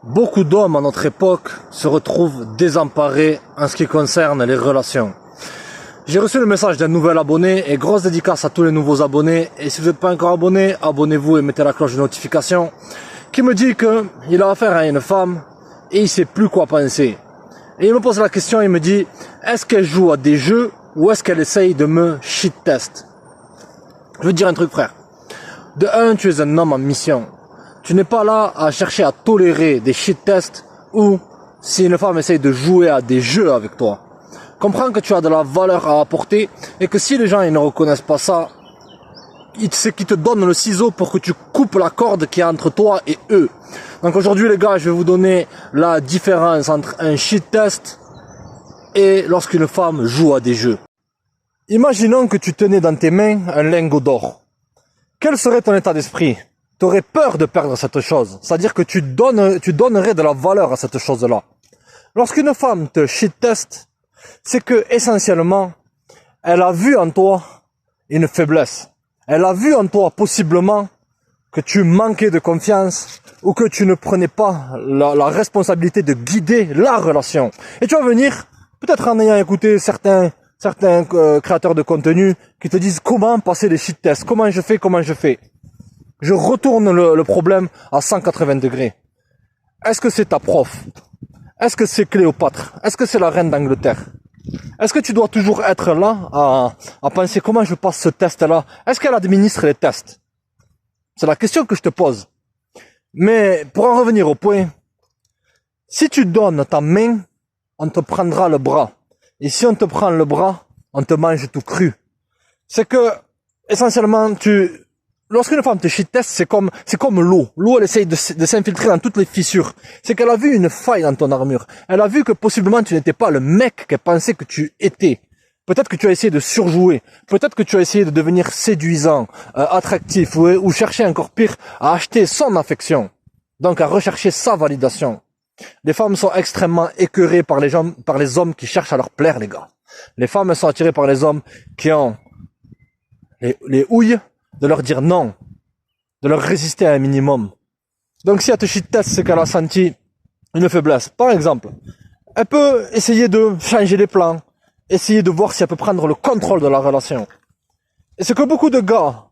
Beaucoup d'hommes à notre époque se retrouvent désemparés en ce qui concerne les relations. J'ai reçu le message d'un nouvel abonné et grosse dédicace à tous les nouveaux abonnés. Et si vous n'êtes pas encore abonné, abonnez-vous et mettez la cloche de notification. Qui me dit qu'il a affaire à une femme et il sait plus quoi penser. Et il me pose la question, il me dit, est-ce qu'elle joue à des jeux ou est-ce qu'elle essaye de me shit test? Je veux te dire un truc, frère. De un, tu es un homme en mission. Tu n'es pas là à chercher à tolérer des shit tests ou si une femme essaye de jouer à des jeux avec toi. Comprends que tu as de la valeur à apporter et que si les gens ils ne reconnaissent pas ça, c'est qu'ils te donnent le ciseau pour que tu coupes la corde qui est entre toi et eux. Donc aujourd'hui les gars, je vais vous donner la différence entre un shit test et lorsqu'une femme joue à des jeux. Imaginons que tu tenais dans tes mains un lingot d'or. Quel serait ton état d'esprit? Tu aurais peur de perdre cette chose. C'est-à-dire que tu donnerais de la valeur à cette chose-là. Lorsqu'une femme te shit test, c'est que essentiellement, elle a vu en toi une faiblesse. Elle a vu en toi possiblement que tu manquais de confiance ou que tu ne prenais pas la responsabilité de guider la relation. Et tu vas venir, peut-être en ayant écouté certains créateurs de contenu qui te disent comment passer les shit tests, comment je fais. Je retourne le problème à 180 degrés. Est-ce que c'est ta prof? Est-ce que c'est Cléopâtre? Est-ce que c'est la reine d'Angleterre? Est-ce que tu dois toujours être là à penser comment je passe ce test-là? Est-ce qu'elle administre les tests? C'est la question que je te pose. Mais pour en revenir au point, si tu donnes ta main, on te prendra le bras. Et si on te prend le bras, on te mange tout cru. C'est que, essentiellement, lorsqu'une femme te shit test, c'est comme l'eau. L'eau, elle essaye de s'infiltrer dans toutes les fissures. C'est qu'elle a vu une faille dans ton armure. Elle a vu que possiblement tu n'étais pas le mec qu'elle pensait que tu étais. Peut-être que tu as essayé de surjouer. Peut-être que tu as essayé de devenir séduisant, attractif, ou chercher encore pire, à acheter son affection. Donc à rechercher sa validation. Les femmes sont extrêmement écœurées par les hommes qui cherchent à leur plaire, les gars. Les femmes sont attirées par les hommes qui ont les houilles de leur dire non, de leur résister à un minimum. Donc si elle te shit test, c'est qu'elle a senti une faiblesse. Par exemple, elle peut essayer de changer les plans, essayer de voir si elle peut prendre le contrôle de la relation. Et ce que beaucoup de gars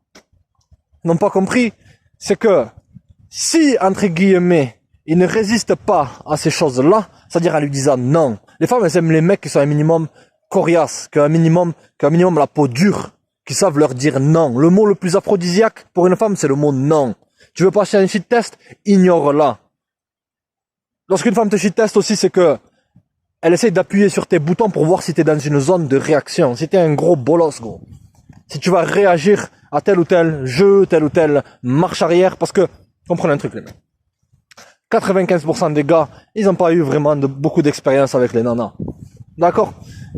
n'ont pas compris, c'est que si, entre guillemets, ils ne résistent pas à ces choses-là, c'est-à-dire en lui disant non. Les femmes, elles aiment les mecs qui sont un minimum coriaces, qui ont un minimum la peau dure, qui savent leur dire non. Le mot le plus aphrodisiaque pour une femme, c'est le mot non. Tu veux passer un shit test? Ignore-la. Lorsqu'une femme te shit test aussi, c'est que elle essaye d'appuyer sur tes boutons pour voir si tu es dans une zone de réaction. Si tu es un gros bolos, gros. Si tu vas réagir à tel ou tel jeu, telle ou telle marche arrière, parce que, comprenez un truc, les mecs. 95% des gars, ils n'ont pas eu vraiment beaucoup d'expérience avec les nanas. D'accord?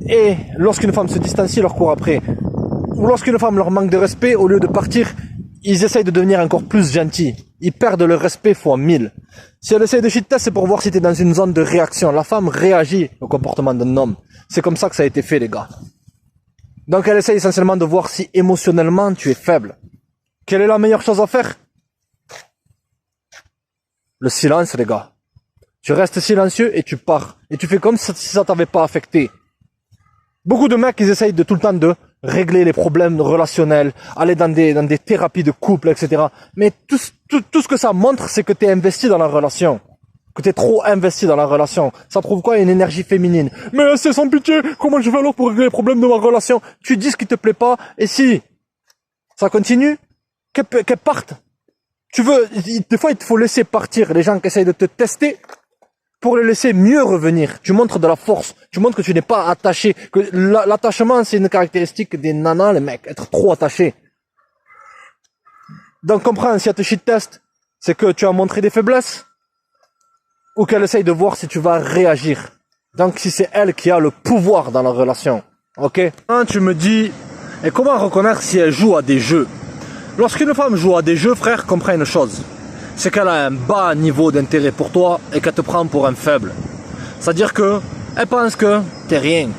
Et lorsqu'une femme se distancie, leur court après. Ou lorsqu'une femme leur manque de respect, au lieu de partir, ils essayent de devenir encore plus gentils. Ils perdent le respect fois 1000. Si elle essaye de shit test, c'est pour voir si tu es dans une zone de réaction. La femme réagit au comportement d'un homme. C'est comme ça que ça a été fait, les gars. Donc elle essaye essentiellement de voir si émotionnellement tu es faible. Quelle est la meilleure chose à faire? Le silence, les gars. Tu restes silencieux et tu pars. Et tu fais comme si ça t'avait pas affecté. Beaucoup de mecs, ils essayent de tout le temps de régler les problèmes relationnels, aller dans des thérapies de couple, etc. Mais tout ce que ça montre, c'est que tu es investi dans la relation. Que tu es trop investi dans la relation. Ça prouve quoi? Une énergie féminine. Mais c'est sans pitié. Comment je fais alors pour régler les problèmes de ma relation? Tu dis ce qui te plaît pas. Et si ça continue, qu'elle parte. Des fois, il te faut laisser partir les gens qui essayent de te tester pour les laisser mieux revenir. Tu montres de la force. Tu montres que tu n'es pas attaché. Que l'attachement, c'est une caractéristique des nanas, les mecs. Être trop attaché. Donc, comprends, si elle te shit test, c'est que tu as montré des faiblesses ou qu'elle essaye de voir si tu vas réagir. Donc, si c'est elle qui a le pouvoir dans la relation. Ok? Tu me dis, et comment reconnaître si elle joue à des jeux? Lorsqu'une femme joue à des jeux, frère, comprends une chose. C'est qu'elle a un bas niveau d'intérêt pour toi et qu'elle te prend pour un faible. C'est-à-dire que elle pense que t'es rien.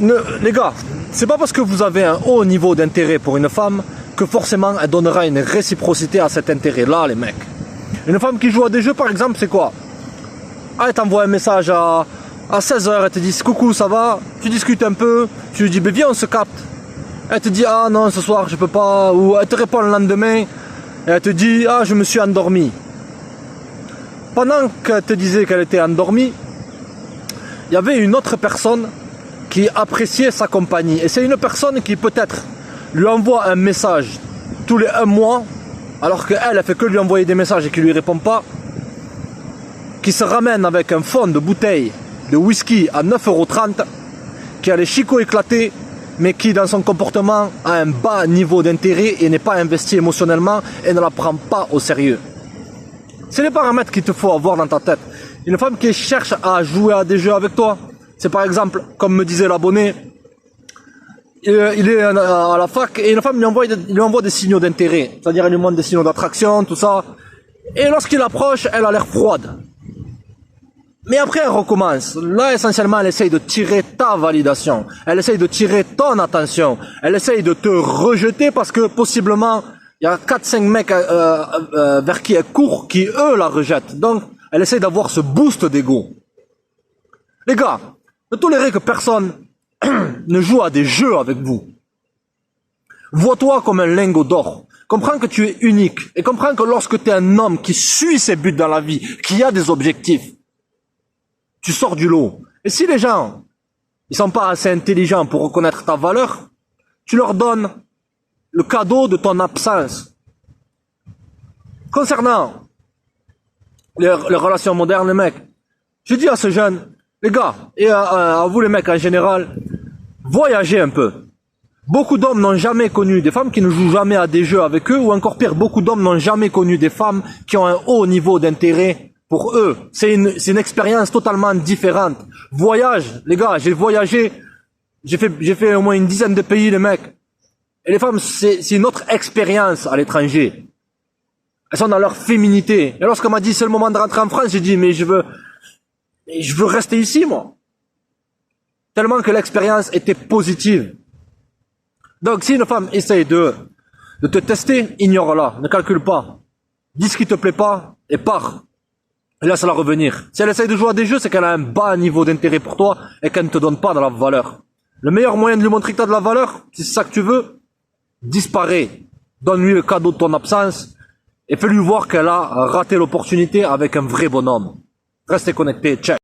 Les gars, c'est pas parce que vous avez un haut niveau d'intérêt pour une femme que forcément elle donnera une réciprocité à cet intérêt-là, les mecs. Une femme qui joue à des jeux, par exemple, c'est quoi? Ah, elle t'envoie un message à 16h, elle te dit coucou, ça va? Tu discutes un peu, tu lui dis, ben viens, on se capte. Elle te dit, ah non, ce soir, je peux pas. Ou elle te répond le lendemain, et elle te dit, ah, je me suis endormi. Pendant qu'elle te disait qu'elle était endormie, il y avait une autre personne qui appréciait sa compagnie. Et c'est une personne qui peut-être lui envoie un message tous les 1 mois, alors qu'elle, elle fait que lui envoyer des messages et qu'il lui répond pas, qui se ramène avec un fond de bouteille de whisky à 9,30 €, qui a les chicots éclatés, mais qui dans son comportement a un bas niveau d'intérêt et n'est pas investi émotionnellement et ne la prend pas au sérieux. C'est les paramètres qu'il te faut avoir dans ta tête. Une femme qui cherche à jouer à des jeux avec toi, c'est par exemple, comme me disait l'abonné, il est à la fac et une femme lui envoie des signaux d'intérêt, c'est-à-dire elle lui montre des signaux d'attraction, tout ça. Et lorsqu'il approche, elle a l'air froide. Mais après, elle recommence. Là, essentiellement, elle essaye de tirer ta validation. Elle essaye de tirer ton attention. Elle essaye de te rejeter parce que possiblement, il y a 4-5 mecs vers qui elle court qui, eux, la rejettent. Donc, elle essaye d'avoir ce boost d'ego. Les gars, ne tolérez que personne ne joue à des jeux avec vous. Vois-toi comme un lingot d'or. Comprends que tu es unique. Et comprends que lorsque tu es un homme qui suit ses buts dans la vie, qui a des objectifs, tu sors du lot. Et si les gens, ils sont pas assez intelligents pour reconnaître ta valeur, tu leur donnes le cadeau de ton absence. Concernant les relations modernes, les mecs, je dis à ces jeunes, les gars, et à vous les mecs en général, voyagez un peu. Beaucoup d'hommes n'ont jamais connu des femmes qui ne jouent jamais à des jeux avec eux, ou encore pire, beaucoup d'hommes n'ont jamais connu des femmes qui ont un haut niveau d'intérêt pour eux. C'est une expérience totalement différente. Voyage, les gars, j'ai voyagé, j'ai fait au moins une dizaine de pays, les mecs. Et les femmes, c'est une autre expérience à l'étranger. Elles sont dans leur féminité. Et lorsqu'on m'a dit c'est le moment de rentrer en France, j'ai dit mais je veux rester ici, moi. Tellement que l'expérience était positive. Donc si une femme essaye de te tester, ignore-la, ne calcule pas. Dis ce qui te plaît pas et pars. Et laisse-la revenir. Si elle essaye de jouer à des jeux, c'est qu'elle a un bas niveau d'intérêt pour toi et qu'elle ne te donne pas de la valeur. Le meilleur moyen de lui montrer que tu as de la valeur, si c'est ça que tu veux, disparaît. Donne-lui le cadeau de ton absence et fais-lui voir qu'elle a raté l'opportunité avec un vrai bonhomme. Restez connectés, check.